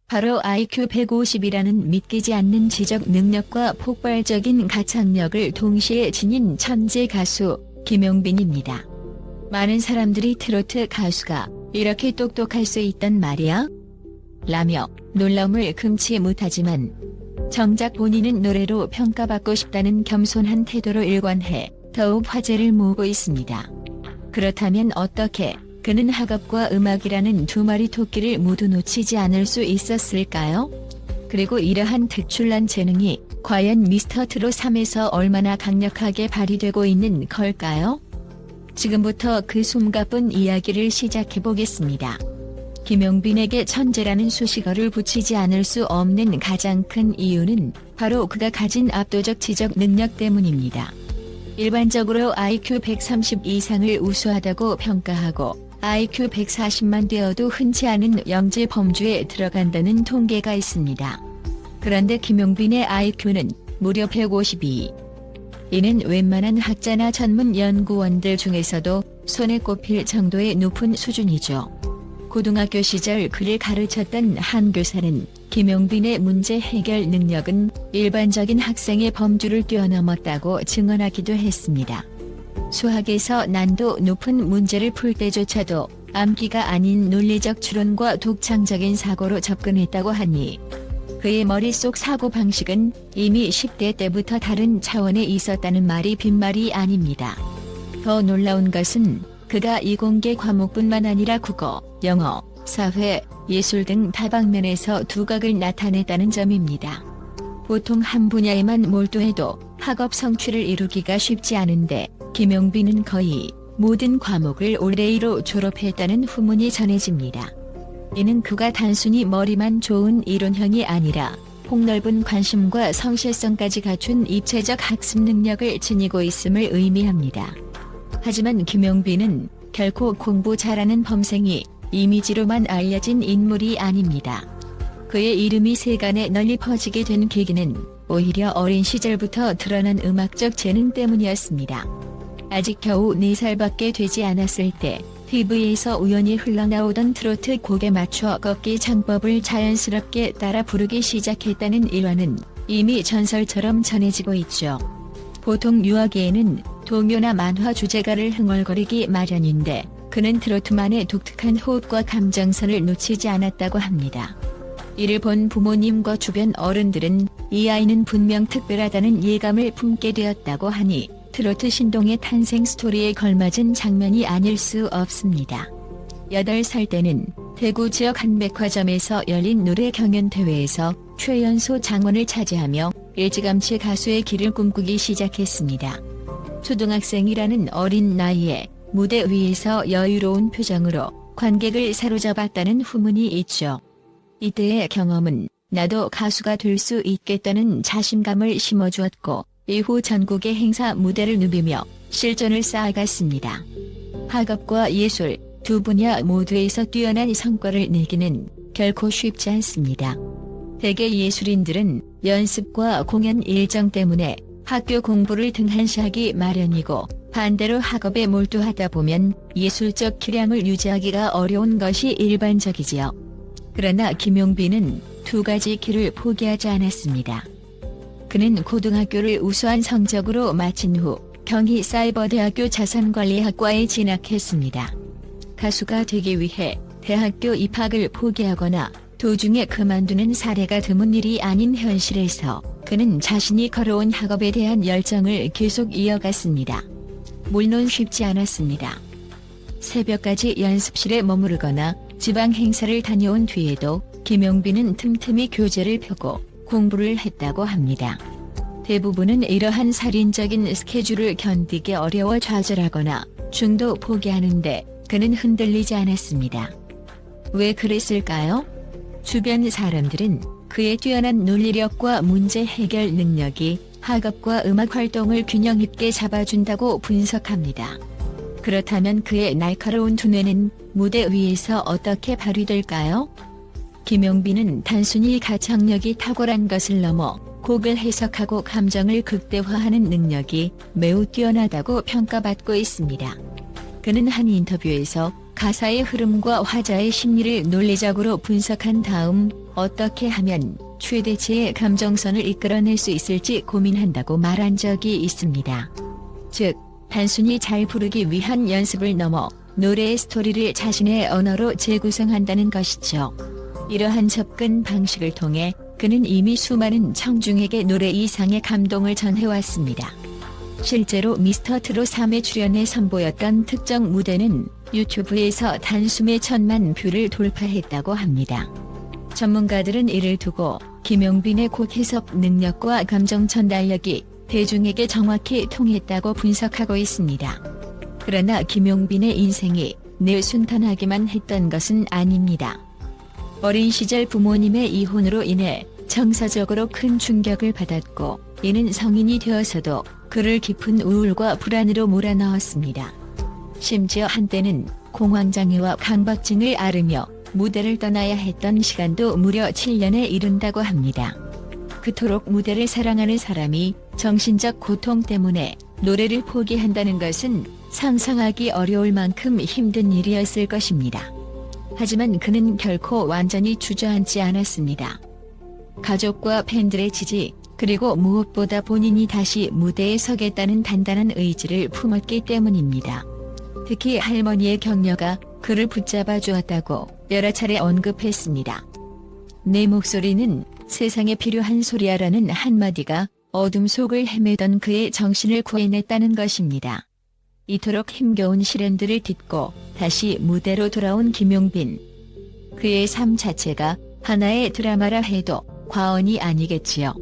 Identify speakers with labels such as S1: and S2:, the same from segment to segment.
S1: 바로 IQ 150이라는 믿기지 않는 지적 능력과 폭발적인 가창력을 동시에 지닌 천재 가수 김용빈입니다. 많은 사람들이 트로트 가수가 이렇게 똑똑할 수 있단 말이야? 라며 놀라움을 금치 못하지만 정작 본인은 노래로 평가받고 싶다는 겸손한 태도로 일관해 더욱 화제를 모으고 있습니다. 그렇다면 어떻게 그는 학업과 음악이라는 두 마리 토끼를 모두 놓치지 않을 수 있었을까요? 그리고 이러한 특출난 재능이 과연 미스터트롯 3에서 얼마나 강력하게 발휘되고 있는 걸까요? 지금부터 그 숨가쁜 이야기를 시작해보겠습니다. 김용빈에게 천재라는 수식어를 붙이지 않을 수 없는 가장 큰 이유는 바로 그가 가진 압도적 지적 능력 때문입니다. 일반적으로 IQ 130 이상을 우수하다고 평가하고 IQ 140만 되어도 흔치 않은 영재 범주에 들어간다는 통계가 있습니다. 그런데 김용빈의 IQ는 무려 152. 이는 웬만한 학자나 전문 연구원들 중에서도 손에 꼽힐 정도의 높은 수준이죠. 고등학교 시절 그를 가르쳤던 한 교사는 김용빈의 문제 해결 능력은 일반적인 학생의 범주를 뛰어넘었다고 증언하기도 했습니다. 수학에서 난도 높은 문제를 풀 때조차도 암기가 아닌 논리적 추론과 독창적인 사고로 접근했다고 하니 그의 머릿속 사고방식은 이미 10대 때부터 다른 차원에 있었다는 말이 빈말이 아닙니다. 더 놀라운 것은 그가 이공계 과목뿐만 아니라 국어, 영어, 사회, 예술 등 다방면에서 두각을 나타냈다는 점입니다. 보통 한 분야에만 몰두해도 학업 성취를 이루기가 쉽지 않은데 김용빈은 거의 모든 과목을 올레이로 졸업했다는 후문이 전해집니다. 이는 그가 단순히 머리만 좋은 이론형이 아니라 폭넓은 관심과 성실성까지 갖춘 입체적 학습 능력을 지니고 있음을 의미합니다. 하지만 김용빈은 결코 공부 잘하는 범생이 이미지로만 알려진 인물이 아닙니다. 그의 이름이 세간에 널리 퍼지게 된 계기는 오히려 어린 시절부터 드러난 음악적 재능 때문이었습니다. 아직 겨우 4살밖에 되지 않았을 때 TV에서 우연히 흘러나오던 트로트 곡에 맞춰 걷기 장법을 자연스럽게 따라 부르기 시작했다는 일화는 이미 전설처럼 전해지고 있죠. 보통 유아기에는 동요나 만화 주제가를 흥얼거리기 마련인데 그는 트로트만의 독특한 호흡과 감정선을 놓치지 않았다고 합니다. 이를 본 부모님과 주변 어른들은 이 아이는 분명 특별하다는 예감을 품게 되었다고 하니 트로트 신동의 탄생 스토리에 걸맞은 장면이 아닐 수 없습니다. 8살 때는 대구 지역 한 백화점에서 열린 노래 경연대회에서 최연소 장원을 차지하며 일찌감치 가수의 길을 꿈꾸기 시작했습니다. 초등학생이라는 어린 나이에 무대 위에서 여유로운 표정으로 관객을 사로잡았다는 후문이 있죠. 이때의 경험은 나도 가수가 될 수 있겠다는 자신감을 심어주었고 이후 전국의 행사 무대를 누비며 실전을 쌓아갔습니다. 학업과 예술 두 분야 모두에서 뛰어난 성과를 내기는 결코 쉽지 않습니다. 대개 예술인들은 연습과 공연 일정 때문에 학교 공부를 등한시하기 마련이고 반대로 학업에 몰두하다 보면 예술적 기량을 유지하기가 어려운 것이 일반적이지요. 그러나 김용빈은 두 가지 길을 포기하지 않았습니다. 그는 고등학교를 우수한 성적으로 마친 후 경희사이버대학교 자산관리학과에 진학했습니다. 가수가 되기 위해 대학교 입학을 포기하거나 도중에 그만두는 사례가 드문 일이 아닌 현실에서 그는 자신이 걸어온 학업에 대한 열정을 계속 이어갔습니다. 물론 쉽지 않았습니다. 새벽까지 연습실에 머무르거나 지방 행사를 다녀온 뒤에도 김용빈은 틈틈이 교재를 펴고 공부를 했다고 합니다. 대부분은 이러한 살인적인 스케줄을 견디기 어려워 좌절하거나 중도 포기하는데 그는 흔들리지 않았습니다. 왜 그랬을까요? 주변 사람들은 그의 뛰어난 논리력과 문제 해결 능력이 학업과 음악 활동을 균형 있게 잡아준다고 분석합니다. 그렇다면 그의 날카로운 두뇌는 무대 위에서 어떻게 발휘될까요? 김용빈은 단순히 가창력이 탁월한 것을 넘어 곡을 해석하고 감정을 극대화하는 능력이 매우 뛰어나다고 평가받고 있습니다. 그는 한 인터뷰에서 가사의 흐름과 화자의 심리를 논리적으로 분석한 다음 어떻게 하면 최대치의 감정선을 이끌어낼 수 있을지 고민한다고 말한 적이 있습니다. 즉, 단순히 잘 부르기 위한 연습을 넘어 노래의 스토리를 자신의 언어로 재구성한다는 것이죠. 이러한 접근 방식을 통해 그는 이미 수많은 청중에게 노래 이상의 감동을 전해왔습니다. 실제로 미스터 트롯 3에 출연해 선보였던 특정 무대는 유튜브에서 단숨에 1000만 뷰를 돌파했다고 합니다. 전문가들은 이를 두고 김용빈의 곡 해석 능력과 감정 전달력이 대중에게 정확히 통했다고 분석하고 있습니다. 그러나 김용빈의 인생이 늘 순탄하기만 했던 것은 아닙니다. 어린 시절 부모님의 이혼으로 인해 정서적으로 큰 충격을 받았고, 이는 성인이 되어서도 그를 깊은 우울과 불안으로 몰아넣었습니다. 심지어 한때는 공황장애와 강박증을 앓으며 무대를 떠나야 했던 시간도 무려 7년에 이른다고 합니다. 그토록 무대를 사랑하는 사람이 정신적 고통 때문에 노래를 포기한다는 것은 상상하기 어려울 만큼 힘든 일이었을 것입니다. 하지만 그는 결코 완전히 주저앉지 않았습니다. 가족과 팬들의 지지, 그리고 무엇보다 본인이 다시 무대에 서겠다는 단단한 의지를 품었기 때문입니다. 특히 할머니의 격려가 그를 붙잡아 주었다고 여러 차례 언급했습니다. 내 목소리는 세상에 필요한 소리야라는 한마디가 어둠 속을 헤매던 그의 정신을 구해냈다는 것입니다. 이토록 힘겨운 시련들을 딛고 다시 무대로 돌아온 김용빈. 그의 삶 자체가 하나의 드라마라 해도 과언이 아니겠지요.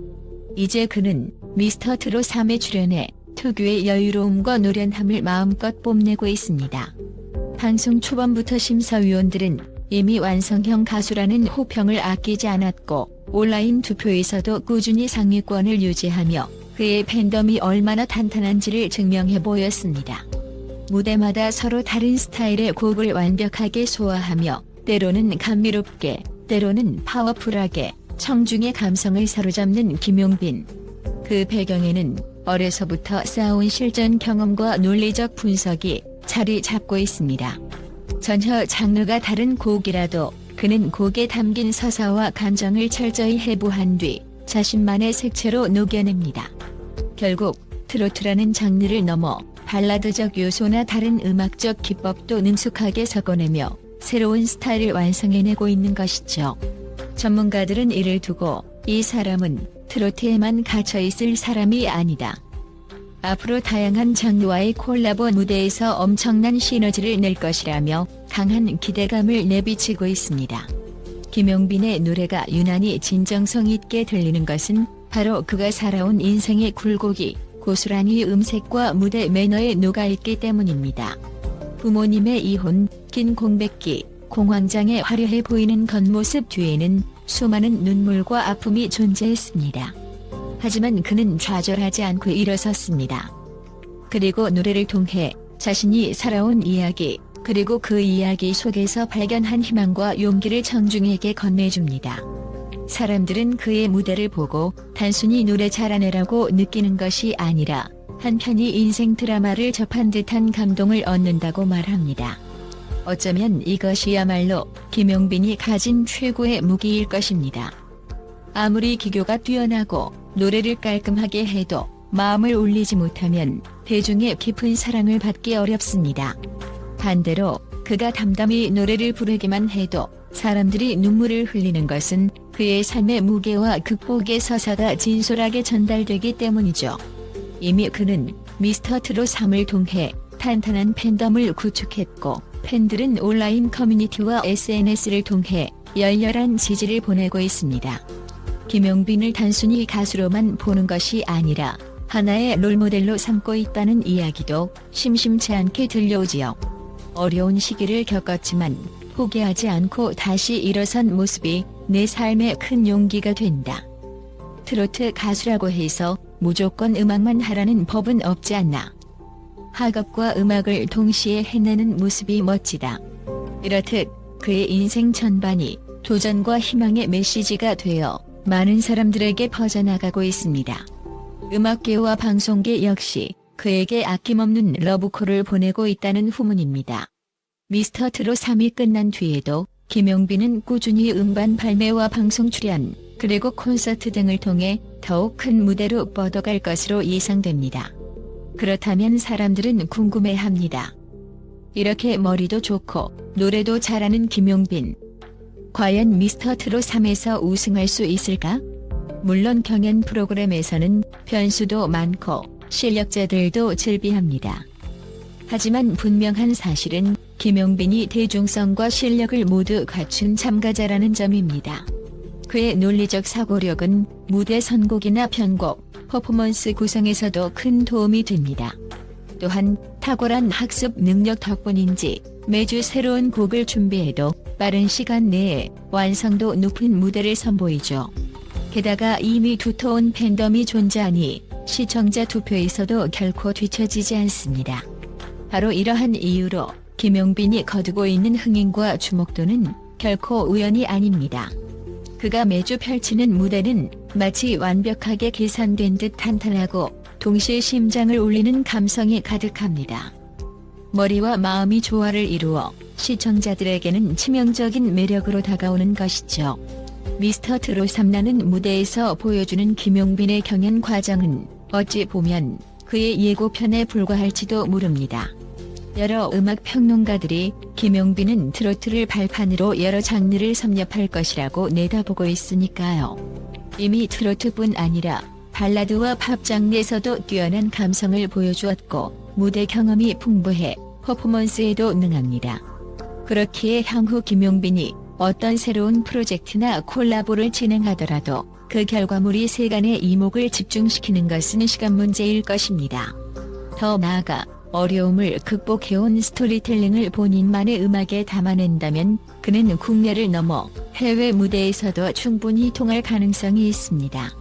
S1: 이제 그는 미스터 트롯 3에 출연해 특유의 여유로움과 노련함을 마음껏 뽐내고 있습니다. 방송 초반부터 심사위원들은 이미 완성형 가수라는 호평을 아끼지 않았고, 온라인 투표에서도 꾸준히 상위권을 유지하며 그의 팬덤이 얼마나 탄탄한지를 증명해 보였습니다. 무대마다 서로 다른 스타일의 곡을 완벽하게 소화하며 때로는 감미롭게, 때로는 파워풀하게 청중의 감성을 사로잡는 김용빈. 그 배경에는 어려서부터 쌓아온 실전 경험과 논리적 분석이 자리 잡고 있습니다. 전혀 장르가 다른 곡이라도 그는 곡에 담긴 서사와 감정을 철저히 해부한 뒤 자신만의 색채로 녹여냅니다. 결국 트로트라는 장르를 넘어 발라드적 요소나 다른 음악적 기법도 능숙하게 섞어내며 새로운 스타일을 완성해내고 있는 것이죠. 전문가들은 이를 두고 이 사람은 트로트에만 갇혀있을 사람이 아니다. 앞으로 다양한 장르와의 콜라보 무대에서 엄청난 시너지를 낼 것이라며 강한 기대감을 내비치고 있습니다. 김용빈의 노래가 유난히 진정성 있게 들리는 것은 바로 그가 살아온 인생의 굴곡이 고스란히 음색과 무대 매너에 녹아있기 때문입니다. 부모님의 이혼, 긴 공백기, 공황장애 화려해 보이는 겉모습 뒤에는 수많은 눈물과 아픔이 존재했습니다. 하지만 그는 좌절하지 않고 일어섰습니다. 그리고 노래를 통해 자신이 살아온 이야기, 그리고 그 이야기 속에서 발견한 희망과 용기를 청중에게 건네줍니다. 사람들은 그의 무대를 보고 단순히 노래 잘하네라고 느끼는 것이 아니라 한편이 인생 드라마를 접한 듯한 감동을 얻는다고 말합니다. 어쩌면 이것이야말로 김용빈이 가진 최고의 무기일 것입니다. 아무리 기교가 뛰어나고 노래를 깔끔하게 해도 마음을 울리지 못하면 대중의 깊은 사랑을 받기 어렵습니다. 반대로 그가 담담히 노래를 부르기만 해도 사람들이 눈물을 흘리는 것은 그의 삶의 무게와 극복의 서사가 진솔하게 전달되기 때문이죠. 이미 그는 미스터 트롯 3을 통해 탄탄한 팬덤을 구축했고, 팬들은 온라인 커뮤니티와 SNS를 통해 열렬한 지지를 보내고 있습니다. 김용빈을 단순히 가수로만 보는 것이 아니라 하나의 롤모델로 삼고 있다는 이야기도 심심치 않게 들려오지요. 어려운 시기를 겪었지만 포기하지 않고 다시 일어선 모습이 내 삶에 큰 용기가 된다. 트로트 가수라고 해서 무조건 음악만 하라는 법은 없지 않나. 학업과 음악을 동시에 해내는 모습이 멋지다. 이렇듯 그의 인생 전반이 도전과 희망의 메시지가 되어 많은 사람들에게 퍼져나가고 있습니다. 음악계와 방송계 역시 그에게 아낌없는 러브콜을 보내고 있다는 후문입니다. 미스터 트롯 3이 끝난 뒤에도 김용빈은 꾸준히 음반 발매와 방송 출연, 그리고 콘서트 등을 통해 더욱 큰 무대로 뻗어갈 것으로 예상됩니다. 그렇다면 사람들은 궁금해합니다. 이렇게 머리도 좋고 노래도 잘하는 김용빈. 과연 미스터 트롯 3에서 우승할 수 있을까? 물론 경연 프로그램에서는 변수도 많고 실력자들도 즐비합니다. 하지만 분명한 사실은 김용빈이 대중성과 실력을 모두 갖춘 참가자라는 점입니다. 그의 논리적 사고력은 무대 선곡이나 편곡, 퍼포먼스 구성에서도 큰 도움이 됩니다. 또한 탁월한 학습 능력 덕분인지 매주 새로운 곡을 준비해도 빠른 시간 내에 완성도 높은 무대를 선보이죠. 게다가 이미 두터운 팬덤이 존재하니 시청자 투표에서도 결코 뒤처지지 않습니다. 바로 이러한 이유로 김용빈이 거두고 있는 흥행과 주목도는 결코 우연이 아닙니다. 그가 매주 펼치는 무대는 마치 완벽하게 계산된 듯 탄탄하고 동시에 심장을 울리는 감성이 가득합니다. 머리와 마음이 조화를 이루어 시청자들에게는 치명적인 매력으로 다가오는 것이죠. 미스터 트롯 3라는 무대에서 보여주는 김용빈의 경연 과정은 어찌 보면 그의 예고편에 불과할지도 모릅니다. 여러 음악 평론가들이 김용빈은 트로트를 발판으로 여러 장르를 섭렵할 것이라고 내다보고 있으니까요. 이미 트로트뿐 아니라 발라드와 팝 장르에서도 뛰어난 감성을 보여주었고 무대 경험이 풍부해 퍼포먼스에도 능합니다. 그렇기에 향후 김용빈이 어떤 새로운 프로젝트나 콜라보를 진행하더라도 그 결과물이 세간의 이목을 집중시키는 것은 시간 문제일 것입니다. 더 나아가 어려움을 극복해온 스토리텔링을 본인만의 음악에 담아낸다면 그는 국내를 넘어 해외 무대에서도 충분히 통할 가능성이 있습니다.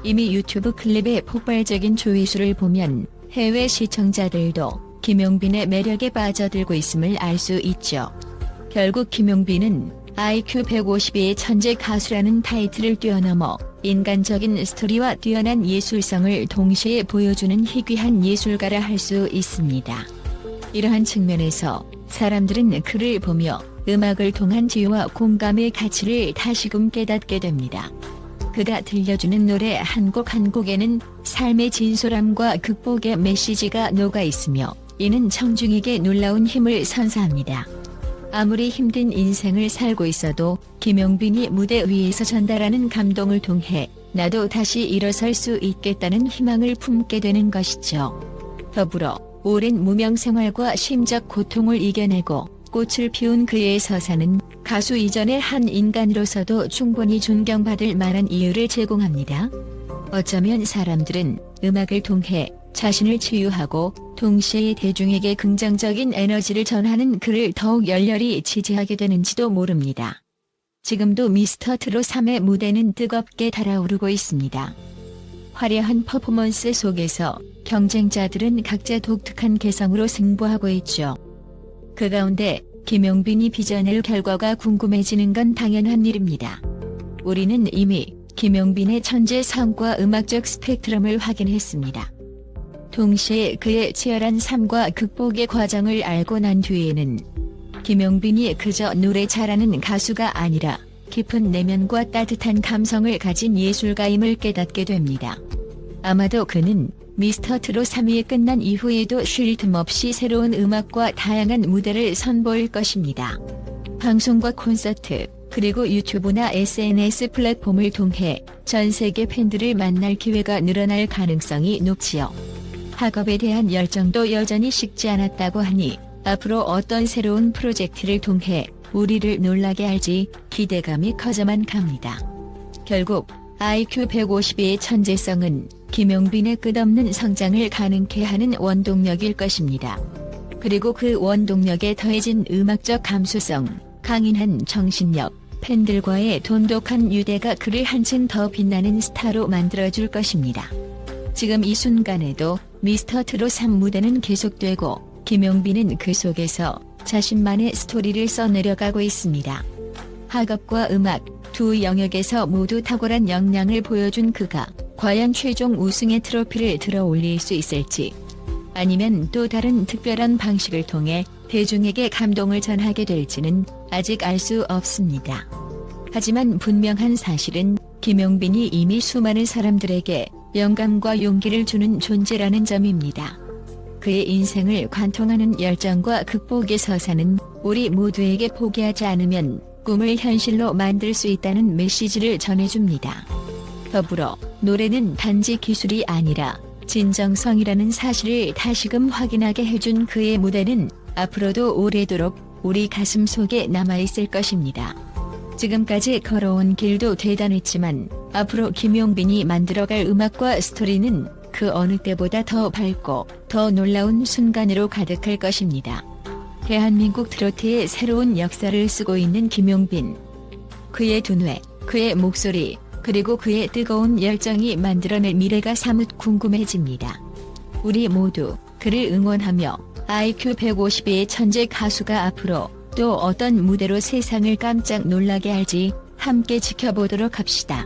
S1: 이미 유튜브 클립의 폭발적인 조회수를 보면 해외 시청자들도 김용빈의 매력에 빠져들고 있음을 알 수 있죠. 결국 김용빈은 IQ 152의 천재 가수라는 타이틀을 뛰어넘어 인간적인 스토리와 뛰어난 예술성을 동시에 보여주는 희귀한 예술가라 할 수 있습니다. 이러한 측면에서 사람들은 그를 보며 음악을 통한 지혜와 공감의 가치를 다시금 깨닫게 됩니다. 그가 들려주는 노래 한 곡 한 곡에는 삶의 진솔함과 극복의 메시지가 녹아있으며 이는 청중에게 놀라운 힘을 선사합니다. 아무리 힘든 인생을 살고 있어도 김용빈이 무대 위에서 전달하는 감동을 통해 나도 다시 일어설 수 있겠다는 희망을 품게 되는 것이죠. 더불어 오랜 무명 생활과 심적 고통을 이겨내고 꽃을 피운 그의 서사는 가수 이전의 한 인간으로서도 충분히 존경받을 만한 이유를 제공합니다. 어쩌면 사람들은 음악을 통해 자신을 치유하고 동시에 대중에게 긍정적인 에너지를 전하는 그를 더욱 열렬히 지지하게 되는지도 모릅니다. 지금도 미스터 트롯 3의 무대는 뜨겁게 달아오르고 있습니다. 화려한 퍼포먼스 속에서 경쟁자들은 각자 독특한 개성으로 승부하고 있죠. 그 가운데 김용빈이 빚어낼 결과가 궁금해지는 건 당연한 일입니다. 우리는 이미 김용빈의 천재성과 음악적 스펙트럼을 확인했습니다. 동시에 그의 치열한 삶과 극복의 과정을 알고 난 뒤에는 김용빈이 그저 노래 잘하는 가수가 아니라 깊은 내면과 따뜻한 감성을 가진 예술가임을 깨닫게 됩니다. 아마도 그는 미스터 트롯 3위 끝난 이후에도 쉴 틈 없이 새로운 음악과 다양한 무대를 선보일 것입니다. 방송과 콘서트, 그리고 유튜브나 SNS 플랫폼을 통해 전 세계 팬들을 만날 기회가 늘어날 가능성이 높지요. 학업에 대한 열정도 여전히 식지 않았다고 하니 앞으로 어떤 새로운 프로젝트를 통해 우리를 놀라게 할지 기대감이 커져만 갑니다. 결국 IQ 152의 천재성은 김용빈의 끝없는 성장을 가능케 하는 원동력일 것입니다. 그리고 그 원동력에 더해진 음악적 감수성, 강인한 정신력, 팬들과의 돈독한 유대가 그를 한층 더 빛나는 스타로 만들어줄 것입니다. 지금 이 순간에도 미스터 트롯 3 무대는 계속되고 김용빈은 그 속에서 자신만의 스토리를 써내려가고 있습니다. 학업과 음악 두 영역에서 모두 탁월한 역량을 보여준 그가 과연 최종 우승의 트로피를 들어 올릴 수 있을지 아니면 또 다른 특별한 방식을 통해 대중에게 감동을 전하게 될지는 아직 알 수 없습니다. 하지만 분명한 사실은 김용빈이 이미 수많은 사람들에게 영감과 용기를 주는 존재라는 점입니다. 그의 인생을 관통하는 열정과 극복의 서사는 우리 모두에게 포기하지 않으면 꿈을 현실로 만들 수 있다는 메시지를 전해줍니다. 더불어 노래는 단지 기술이 아니라 진정성이라는 사실을 다시금 확인하게 해준 그의 무대는 앞으로도 오래도록 우리 가슴 속에 남아있을 것입니다. 지금까지 걸어온 길도 대단했지만 앞으로 김용빈이 만들어갈 음악과 스토리는 그 어느 때보다 더 밝고 더 놀라운 순간으로 가득할 것입니다. 대한민국 트로트의 새로운 역사를 쓰고 있는 김용빈. 그의 두뇌, 그의 목소리, 그리고 그의 뜨거운 열정이 만들어낼 미래가 사뭇 궁금해집니다. 우리 모두 그를 응원하며 IQ 150의 천재 가수가 앞으로 또 어떤 무대로 세상을 깜짝 놀라게 할지 함께 지켜보도록 합시다.